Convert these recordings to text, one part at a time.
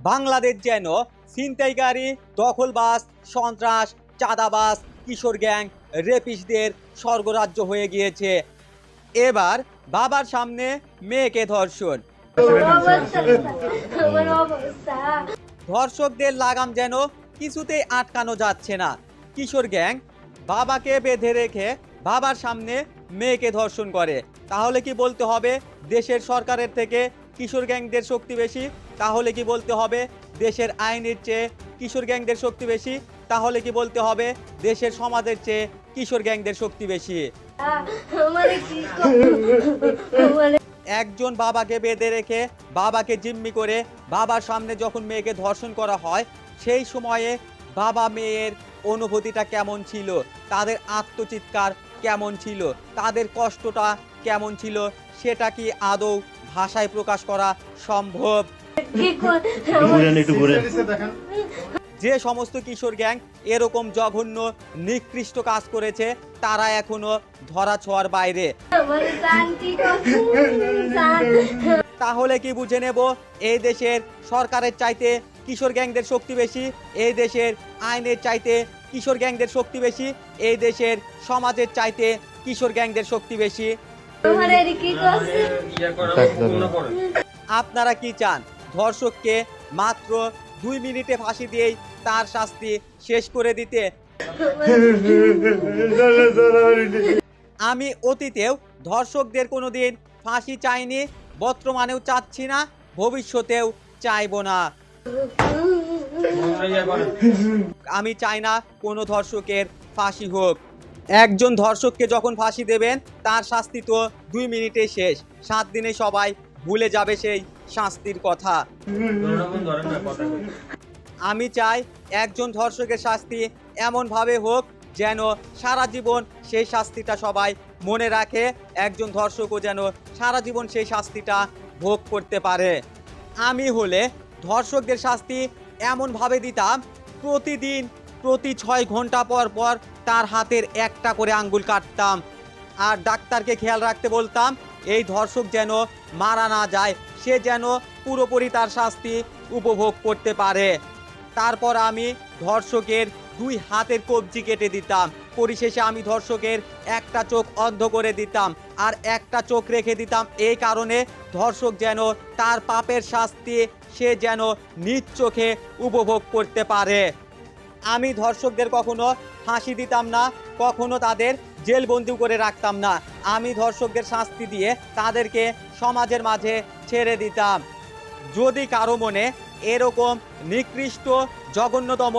বাংলাদেশ যেন ছিনতাইকারী, দখলবাজ, সন্ত্রাস, চাঁদাবাজ, কিশোর গ্যাং, রেপিস্টদের স্বর্গরাজ্য হয়ে গিয়েছে। এবার বাবার সামনে মেয়েকে ধর্ষণ। ধর্ষকদের লাগাম যেন কিছুতেই আটকানো যাচ্ছে না। কিশোর গ্যাং বাবাকে বেঁধে রেখে বাবার সামনে মেয়েকে ধর্ষণ করে। তাহলে কি বলতে হবে দেশের সরকারের থেকে কিশোর গ্যাংদের শক্তি বেশি? তাহলে কি বলতে হবে দেশের আইনের চেয়ে কিশোর গ্যাংদের শক্তি বেশি? তাহলে কি বলতে হবে দেশের সমাজের চেয়ে কিশোর গ্যাংদের শক্তি বেশি? একজন বাবাকে বেঁধে রেখে বাবাকে জিম্মি করে বাবার সামনে যখন মেয়েকে ধর্ষণ করা হয়, সেই সময়ে বাবা মেয়ের অনুভূতিটা কেমন ছিল, তাদের আত্মচিৎকার কেমন ছিল, তাদের কষ্টটা কেমন ছিল, সেটা কি আদৌ ভাষায় প্রকাশ করা সম্ভব? যে সমস্ত কিশোর গ্যাং এরকম জঘন্য নিকৃষ্ট কাজ করেছে তারা এখনো ধরাছোঁয়ার বাইরে। তাহলে কি বুঝে নেব এই দেশের সরকারের চাইতে কিশোর গ্যাংদের শক্তি বেশি, এই দেশের আইনের চাইতে কিশোর গ্যাংদের শক্তি বেশি, এই দেশের সমাজের চাইতে কিশোর গ্যাংদের শক্তি বেশি? আপনারা কি চান ধর্ষককে মাত্র 2 মিনিটে ফাঁসি দিয়েই তার শাস্তি শেষ করে দিতে? আমি অতীতেও ধর্ষকদের কোনোদিন ফাঁসি চাইনি, বর্তমানেও চাচ্ছি না, ভবিষ্যতেও চাইবো না। আমি চাই না কোনো ধর্ষকের ফাঁসি হোক। একজন ধর্ষককে যখন ফাঁসি দেবেন তার শাস্তি তো 2 মিনিটে শেষ, 7 দিনে সবাই ভুলে যাবে সেই শাস্তির কথা। আমি চাই একজন ধর্ষকের শাস্তি এমনভাবে হোক যেন সারা জীবন সেই শাস্তিটা সবাই মনে রাখে, একজন ধর্ষকও যেন সারা জীবন সেই শাস্তিটা ভোগ করতে পারে। আমি হলে ধর্ষকদের শাস্তি এমনভাবে দিতাম, প্রতিদিন প্রতি 6 ঘন্টা পর পর তার হাতের একটা করে আঙ্গুল কাটতাম, আর ডাক্তারকে খেয়াল রাখতে বলতাম এই ধর্ষক যেন মারা না যায়, সে যেন পুরোপুরি তার শাস্তি উপভোগ করতে পারে। তারপর আমি ধর্ষকের 2 হাতের কবজি কেটে দিতাম, পরিশেষে আমি ধর্ষকের একটা চোখ অন্ধ করে দিতাম আর একটা চোখ রেখে দিতাম এই কারণে ধর্ষক যেন তার পাপের শাস্তি সে যেন নিজ চোখে উপভোগ করতে পারে। আমি ধর্ষকদের কখনো ফাঁসি দিতাম না, কখনো তাদের জেলবন্দি করে রাখতাম না, আমি ধর্ষকদের শাস্তি দিয়ে তাদেরকে সমাজের মাঝে ছেড়ে দিতাম। যদি কারো মনে এরকম নিকৃষ্ট, জঘন্যতম,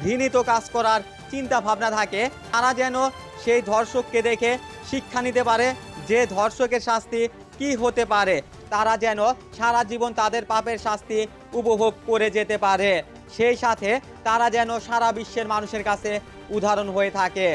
ঘৃণিত কাজ করার চিন্তা ভাবনা থাকে, তারা যেন সেই ধর্ষককে দেখে শিক্ষা নিতে পারে যে ধর্ষকের শাস্তি কি হতে পারে, তারা যেন সারা জীবন তাদের পাপের শাস্তি উপভোগ করে যেতে পারে, সেই সাথে তারা যেন সারা বিশ্বের মানুষের কাছে উদাহরণ হয়ে থাকে।